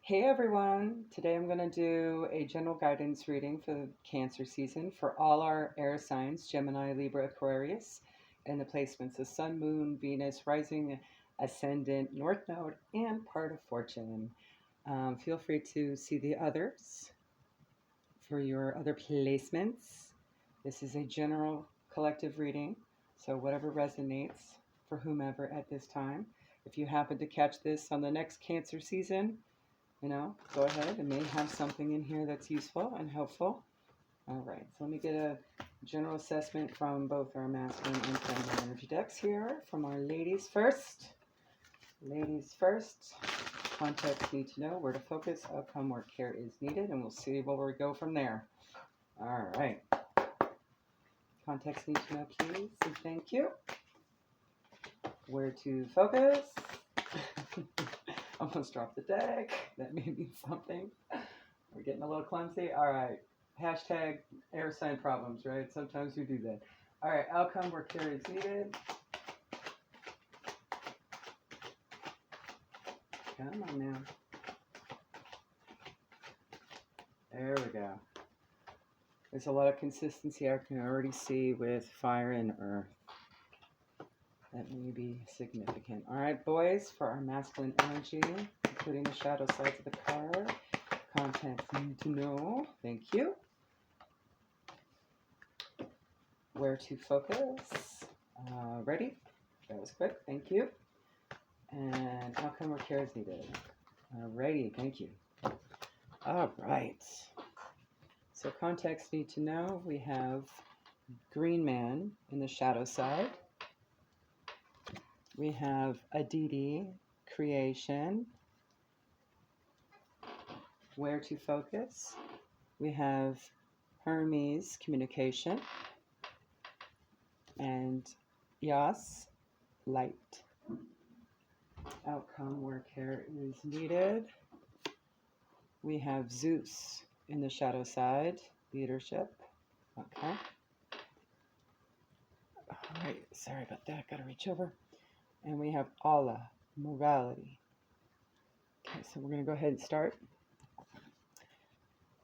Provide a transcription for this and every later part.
Hey everyone! Today I'm going to do a general guidance reading for the Cancer season for all our air signs, Gemini, Libra, Aquarius, and the placements of Sun, Moon, Venus, Rising, Ascendant, North Node, and part of Fortune. Feel free to see the others for your other placements. This is a general collective reading, so whatever resonates for whomever at this time. If you happen to catch this on the next Cancer season, go ahead. It may have something in here that's useful and helpful. All right, so let me get a general assessment from both our masculine and feminine energy decks here. From our ladies first. Ladies first. Context need to know where to focus, outcome, where care is needed, and we'll see where we go from there. All right. Context need to know, please, and thank you. Where to focus. Almost dropped the deck. That may mean something. We're getting a little clumsy. All right. Hashtag air sign problems, right? Sometimes we do that. All right. Outcome where care is needed. Come on now. There we go. There's a lot of consistency I can already see with fire and earth. That may be significant. All right, boys, for our masculine energy, including the shadow sides of the card, contents need to know. Thank you. Where to focus. Ready? That was quick. Thank you. And outcome where care is needed. Alrighty, thank you. All right. So context need to know. We have Green Man in the shadow side. We have Aditi, creation. Where to focus. We have Hermes, communication. And Yas, light. Outcome where care is needed. We have Zeus in the shadow side, leadership. Okay. All right, sorry about that. Got to reach over. And we have Allah, morality. Okay, so we're going to go ahead and start.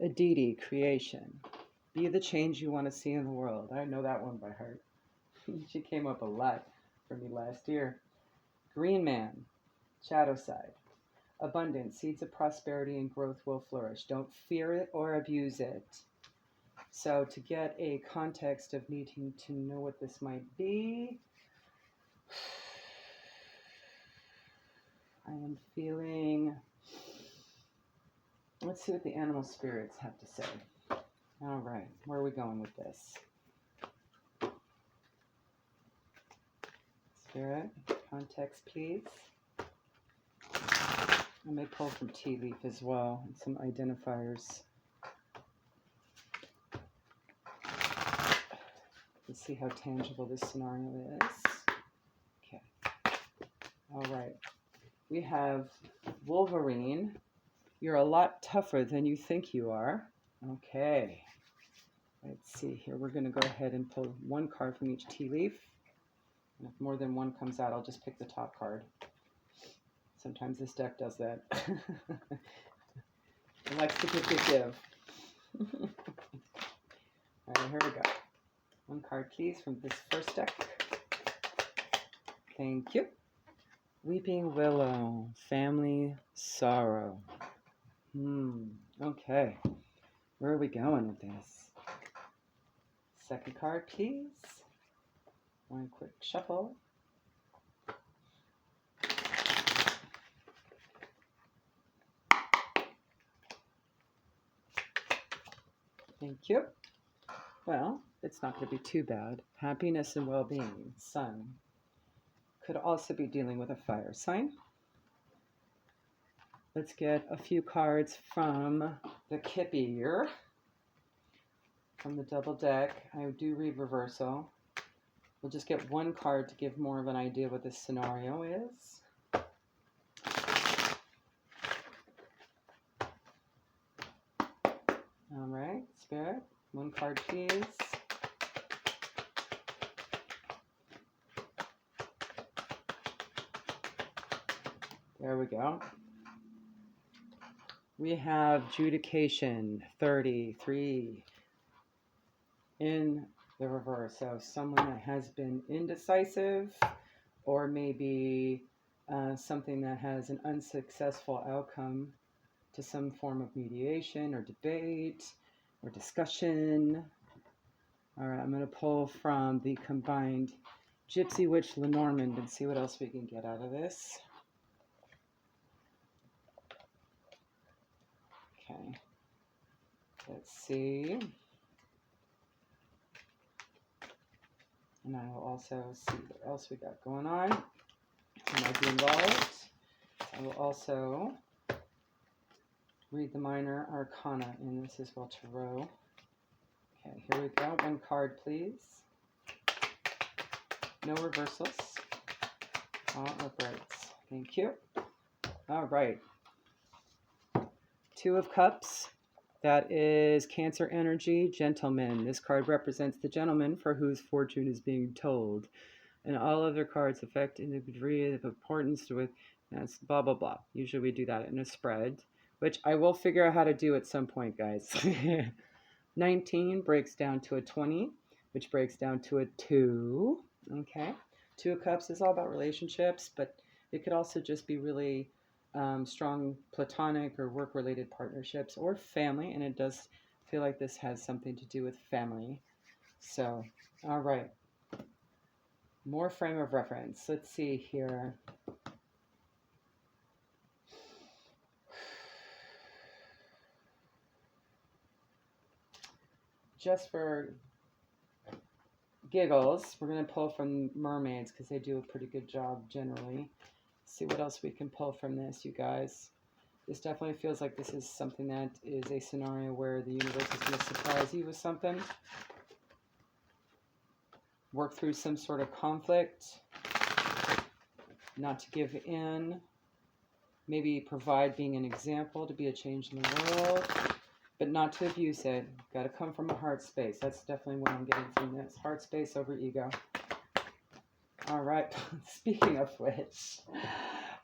Aditi, creation. Be the change you want to see in the world. I know that one by heart. She came up a lot for me last year. Green Man, shadow side. Abundance, seeds of prosperity and growth will flourish. Don't fear it or abuse it. So to get a context of needing to know what this might be, I am feeling, let's see what the animal spirits have to say. All right, where are we going with this? Spirit, context, please. I may pull from tea leaf as well, and some identifiers. Let's see how tangible this scenario is. Okay. All right. We have Wolverine. You're a lot tougher than you think you are. Okay. Let's see here. We're going to go ahead and pull one card from each tea leaf. And if more than one comes out, I'll just pick the top card. Sometimes this deck does that. It likes to give. All right, here we go. One card, please, from this first deck. Thank you. Weeping Willow, family sorrow. Okay. Where are we going with this? Second card, please. One quick shuffle. Thank you. Well, it's not going to be too bad. Happiness and well-being, Sun. Could also be dealing with a fire sign. Let's get a few cards from the Kippy, from the double deck. I do read reversal. We'll just get one card to give more of an idea what this scenario is. All right, Spirit, one card, please. There we go. We have Judication 33 in the reverse. So someone that has been indecisive, or maybe something that has an unsuccessful outcome to some form of mediation or debate or discussion. All right, I'm going to pull from the combined Gypsy Witch Lenormand and see what else we can get out of this. Okay, let's see. And I will also see what else we got going on. I might be involved. I will also read the minor arcana in this as well, tarot. Okay, here we go. One card, please. No reversals. All uprights. Thank you. All right. Two of Cups. That is Cancer energy, Gentleman. This card represents the gentleman for whose fortune is being told. And all other cards affect in the degree of importance with, that's blah, blah, blah. Usually we do that in a spread, which I will figure out how to do at some point, guys. 19 breaks down to a 20, which breaks down to a 2. Okay. Two of Cups is all about relationships, but it could also just be really strong platonic or work-related partnerships or family, and it does feel like this has something to do with family. So, all right. More frame of reference. Let's see here. Just for giggles, we're going to pull from Mermaids because they do a pretty good job generally. See what else we can pull from this, you guys. This definitely feels like this is something that is a scenario where the universe is going to surprise you with something. Work through some sort of conflict. Not to give in. Maybe provide being an example to be a change in the world. But not to abuse it. Got to come from a heart space. That's definitely what I'm getting from this. Heart space over ego. All right. Speaking of which.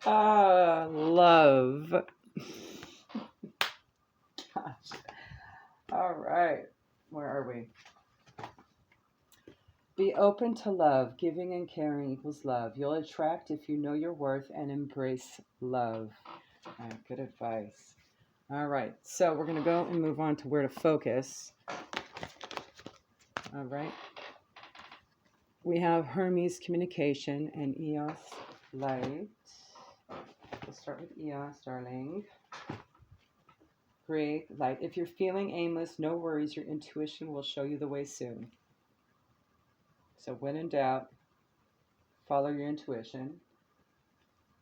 Love. Gosh. All right. Where are we? Be open to love. Giving and caring equals love. You'll attract if you know your worth and embrace love. All right, good advice. All right, so we're going to go and move on to where to focus. All right. We have Hermes Communication and Eos Light. We'll start with Eos, darling. Great light. If you're feeling aimless, no worries. Your intuition will show you the way soon. So when in doubt, follow your intuition.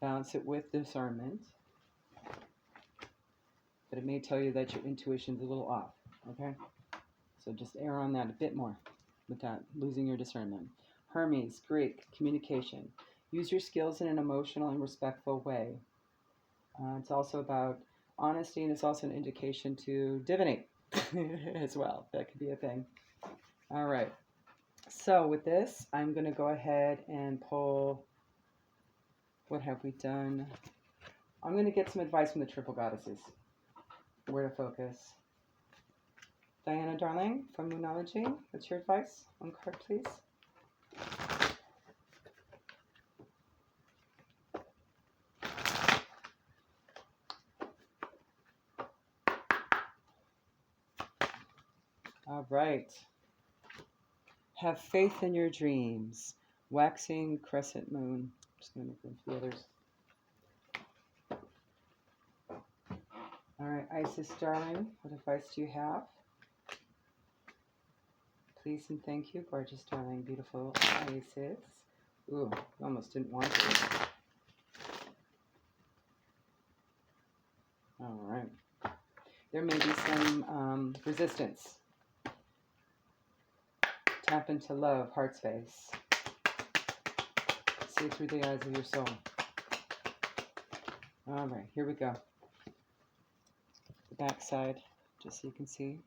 Balance it with discernment. But it may tell you that your intuition's a little off, okay? So just err on that a bit more without losing your discernment. Hermes, Greek, communication. Use your skills in an emotional and respectful way. It's also about honesty, and it's also an indication to divinate as well. That could be a thing. All right. So with this, I'm going to go ahead and pull, what have we done? I'm going to get some advice from the Triple Goddesses. Where to focus. Diana, darling, from Moonlogy, what's your advice? One card, please. All right. Have faith in your dreams. Waxing crescent moon. I'm just going to move into the others. All right, Isis, darling, what advice do you have? Please and thank you, gorgeous, darling, beautiful Isis. Ooh, almost didn't want to. All right. There may be some resistance. Tap into love, heart space. See through the eyes of your soul. All right, here we go. The back side, just so you can see.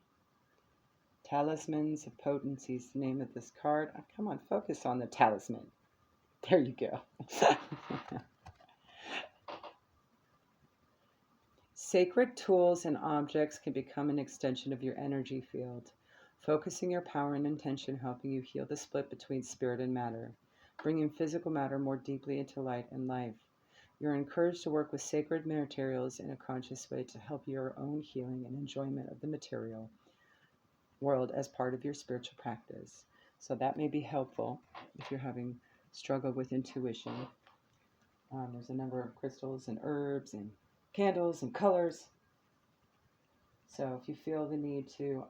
Talismans of Potency is the name of this card. Oh, come on, focus on the talisman. There you go. Sacred tools and objects can become an extension of your energy field, focusing your power and intention, helping you heal the split between spirit and matter, bringing physical matter more deeply into light and life. You're encouraged to work with sacred materials in a conscious way to help your own healing and enjoyment of the material world as part of your spiritual practice. So that may be helpful if you're having struggle with intuition. There's a number of crystals and herbs and candles and colors. So if you feel the need to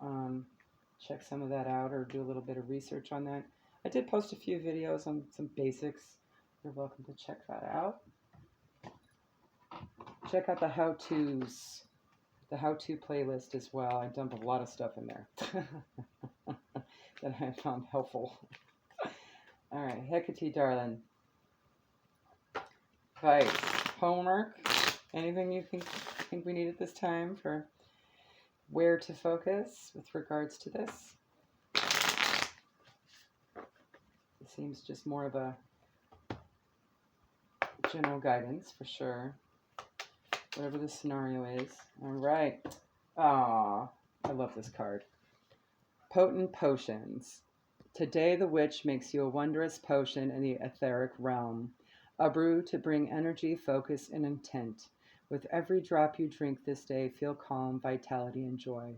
check some of that out or do a little bit of research on that, I did post a few videos on some basics. You're welcome to check that out. Check out the how-tos, the how-to playlist as well. I dumped a lot of stuff in there that I found helpful. All right, Hecate, darling. Advice, homework, anything you think we need at this time for where to focus with regards to this? It seems just more of a general guidance for sure. Whatever the scenario is. All right. Ah, I love this card. Potent potions. Today the witch makes you a wondrous potion in the etheric realm. A brew to bring energy, focus, and intent. With every drop you drink this day, feel calm, vitality, and joy.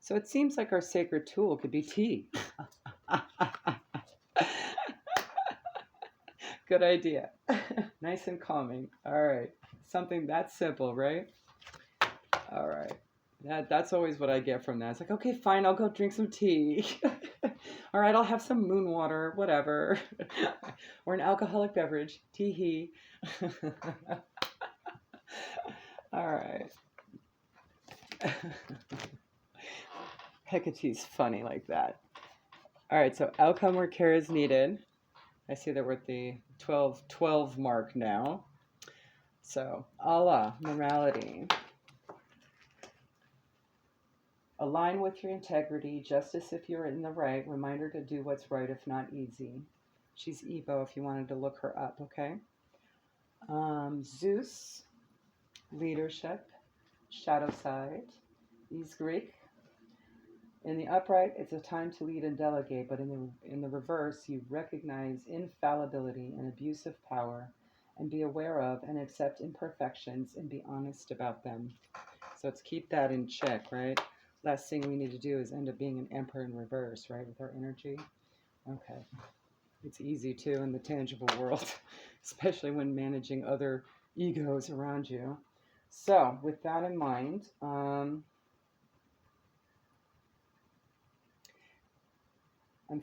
So it seems like our sacred tool could be tea. Good idea. Nice and calming. All right. Something that simple, right? All right. That's always what I get from that. It's like, okay, fine, I'll go drink some tea. All right, I'll have some moon water, whatever. Or an alcoholic beverage. Tee-hee. All right. Hecate's funny like that. All right, so outcome where care is needed. I see that we're at the 12 mark now. So, Allah, morality. Align with your integrity, justice if you're in the right. Reminder to do what's right if not easy. She's Ebo if you wanted to look her up, okay? Zeus, leadership, shadow side. He's Greek. In the upright, it's a time to lead and delegate, but in the reverse, you recognize infallibility and abuse of power and be aware of and accept imperfections and be honest about them. So let's keep that in check, right? Last thing we need to do is end up being an emperor in reverse, right, with our energy. Okay. It's easy, too, in the tangible world, especially when managing other egos around you. So with that in mind, I'm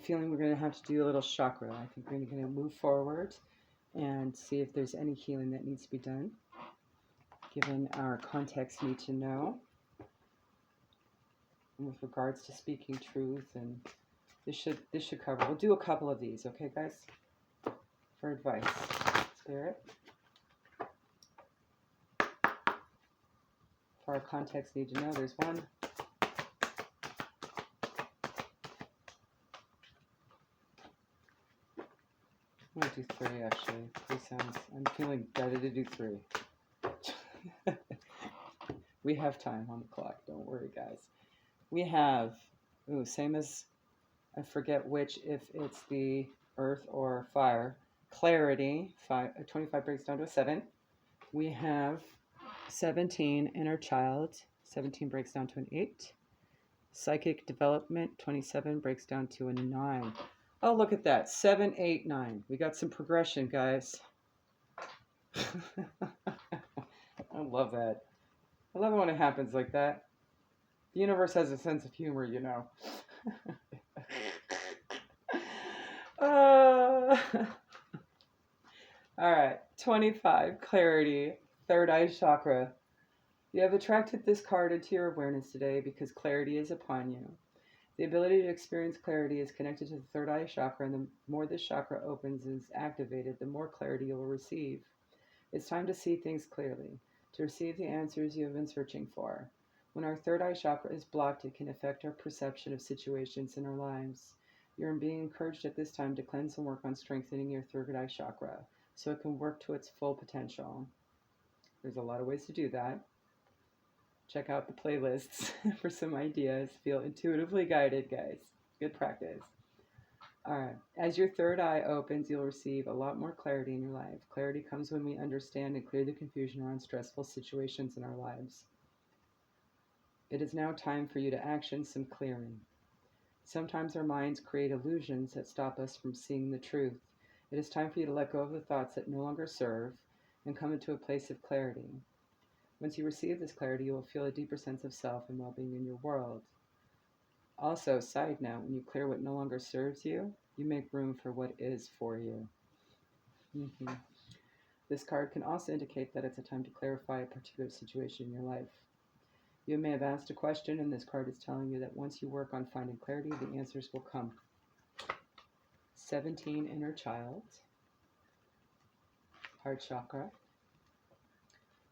feeling we're going to have to do a little chakra. I think we're going to move forward and see if there's any healing that needs to be done, given our context need to know. And with regards to speaking truth, and this should cover. We'll do a couple of these, okay, guys? For advice. Spirit. For our context need to know, there's one. I'm going to do 3, actually. 3 sounds. I'm feeling better to do 3. We have time on the clock. Don't worry, guys. We have, same as, I forget which, if it's the earth or fire. Clarity, 25 breaks down to a 7. We have 17, inner child. 17 breaks down to an 8. Psychic development, 27 breaks down to a 9. Oh, look at that. 7, 8, 9. We got some progression, guys. I love that. I love it when it happens like that. The universe has a sense of humor, you know. All right. 25, clarity, third eye chakra. You have attracted this card into your awareness today because clarity is upon you. The ability to experience clarity is connected to the third eye chakra, and the more this chakra opens and is activated, the more clarity you will receive. It's time to see things clearly, to receive the answers you have been searching for. When our third eye chakra is blocked, it can affect our perception of situations in our lives. You're being encouraged at this time to cleanse and work on strengthening your third eye chakra so it can work to its full potential. There's a lot of ways to do that. Check out the playlists for some ideas. Feel intuitively guided, guys. Good practice. All right. As your third eye opens, you'll receive a lot more clarity in your life. Clarity comes when we understand and clear the confusion around stressful situations in our lives. It is now time for you to action some clearing. Sometimes our minds create illusions that stop us from seeing the truth. It is time for you to let go of the thoughts that no longer serve and come into a place of clarity. Once you receive this clarity, you will feel a deeper sense of self and well-being in your world. Also, side note, when you clear what no longer serves you, you make room for what is for you. This card can also indicate that it's a time to clarify a particular situation in your life. You may have asked a question, and this card is telling you that once you work on finding clarity, the answers will come. 17, Inner Child. Heart Chakra.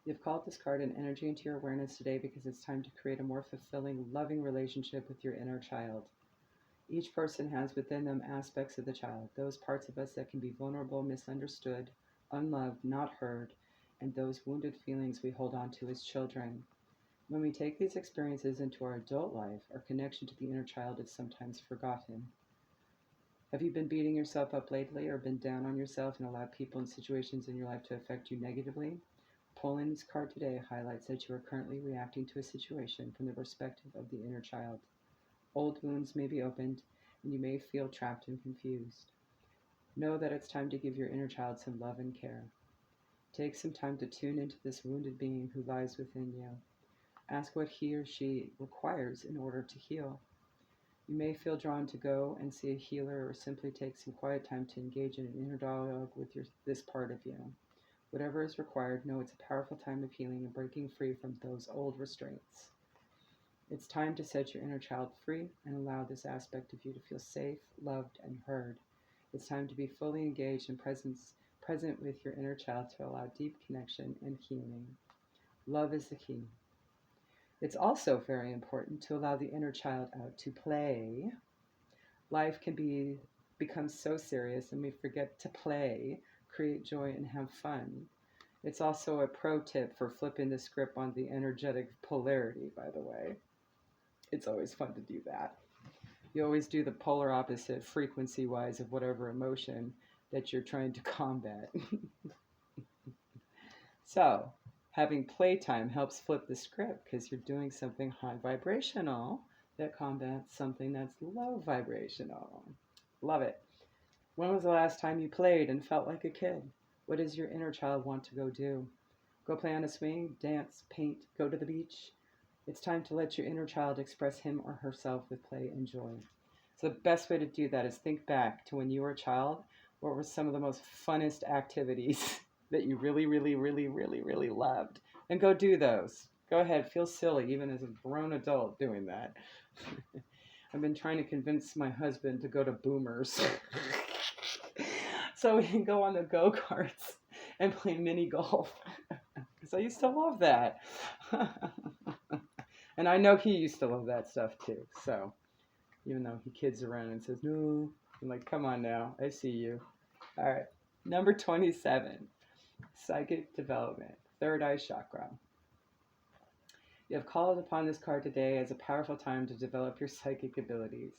You've called this card an energy into your awareness today because it's time to create a more fulfilling, loving relationship with your inner child. Each person has within them aspects of the child, those parts of us that can be vulnerable, misunderstood, unloved, not heard, and those wounded feelings we hold on to as children. When we take these experiences into our adult life, our connection to the inner child is sometimes forgotten. Have you been beating yourself up lately or been down on yourself and allowed people and situations in your life to affect you negatively? Pulling this card today highlights that you are currently reacting to a situation from the perspective of the inner child. Old wounds may be opened, and you may feel trapped and confused. Know that it's time to give your inner child some love and care. Take some time to tune into this wounded being who lies within you. Ask what he or she requires in order to heal. You may feel drawn to go and see a healer or simply take some quiet time to engage in an inner dialogue with this part of you. Whatever is required, know it's a powerful time of healing and breaking free from those old restraints. It's time to set your inner child free and allow this aspect of you to feel safe, loved, and heard. It's time to be fully engaged and present with your inner child to allow deep connection and healing. Love is the key. It's also very important to allow the inner child out to play. Life can become so serious and we forget to play, create joy, and have fun. It's also a pro tip for flipping the script on the energetic polarity, by the way. It's always fun to do that. You always do the polar opposite frequency-wise of whatever emotion that you're trying to combat. So, having playtime helps flip the script because you're doing something high vibrational that combats something that's low vibrational. Love it. When was the last time you played and felt like a kid? What does your inner child want to go do? Go play on a swing, dance, paint, go to the beach? It's time to let your inner child express him or herself with play and joy. So the best way to do that is think back to when you were a child. What were some of the most funnest activities that you really, really, really, really, really loved? And go do those. Go ahead, feel silly even as a grown adult doing that. I've been trying to convince my husband to go to Boomers so we can go on the go-karts and play mini golf. Because I used to love that. And I know he used to love that stuff too. So even though he kids around and says, no, I'm like, come on now, I see you. All right, number 27, psychic development, third eye chakra. You have called upon this card today as a powerful time to develop your psychic abilities.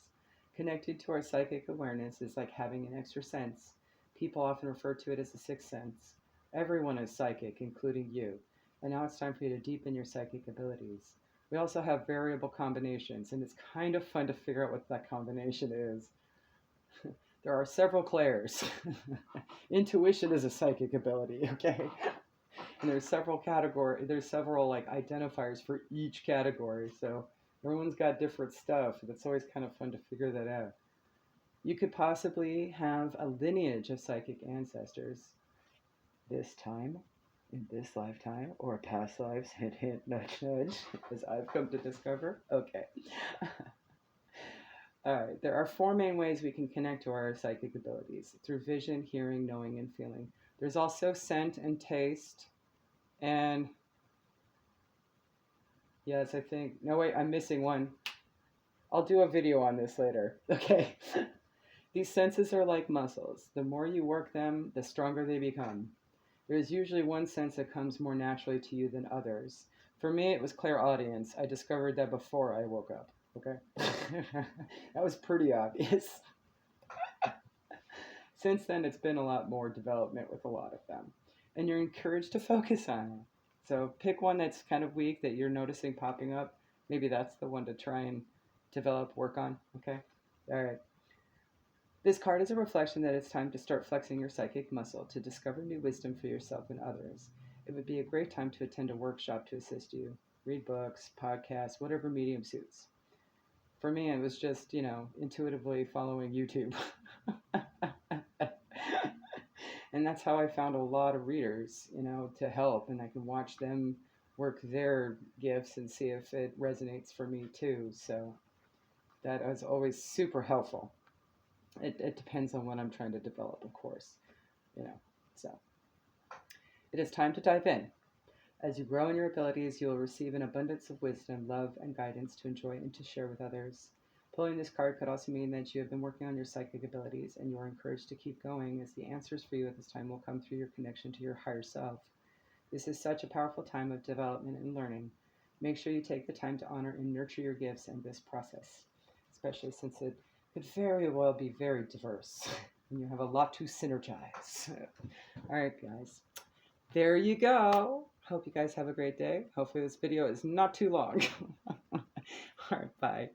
Connected to our psychic awareness is like having an extra sense. People often refer to it as a sixth sense. Everyone is psychic, including you. And now it's time for you to deepen your psychic abilities. We also have variable combinations, and it's kind of fun to figure out what that combination is. There are several Claires. Intuition is a psychic ability, okay? And there's several like identifiers for each category, so everyone's got different stuff, and it's always kind of fun to figure that out. You could possibly have a lineage of psychic ancestors this time, in this lifetime, or past lives, hint, hint, nudge, nudge, as I've come to discover. Okay. All right, there are four main ways we can connect to our psychic abilities: through vision, hearing, knowing, and feeling. There's also scent and taste, and yes, I think, no wait, I'm missing one. I'll do a video on this later, okay? These senses are like muscles. The more you work them, the stronger they become. There is usually one sense that comes more naturally to you than others. For me, it was clairaudience. I discovered that before I woke up. Okay? That was pretty obvious. Since then, it's been a lot more development with a lot of them. And you're encouraged to focus on it. So pick one that's kind of weak that you're noticing popping up. Maybe that's the one to try and develop, work on. Okay? All right. This card is a reflection that it's time to start flexing your psychic muscle to discover new wisdom for yourself and others. It would be a great time to attend a workshop to assist you, read books, podcasts, whatever medium suits. For me, it was just, intuitively following YouTube. And that's how I found a lot of readers, to help, and I can watch them work their gifts and see if it resonates for me too. So that was always super helpful. It depends on what I'm trying to develop, of course, So it is time to dive in. As you grow in your abilities, you will receive an abundance of wisdom, love, and guidance to enjoy and to share with others. Pulling this card could also mean that you have been working on your psychic abilities and you are encouraged to keep going, as the answers for you at this time will come through your connection to your higher self. This is such a powerful time of development and learning. Make sure you take the time to honor and nurture your gifts in this process, especially since it could very well be very diverse and you have a lot to synergize. All right, guys. There you go. Hope you guys have a great day. Hopefully this video is not too long. All right, bye.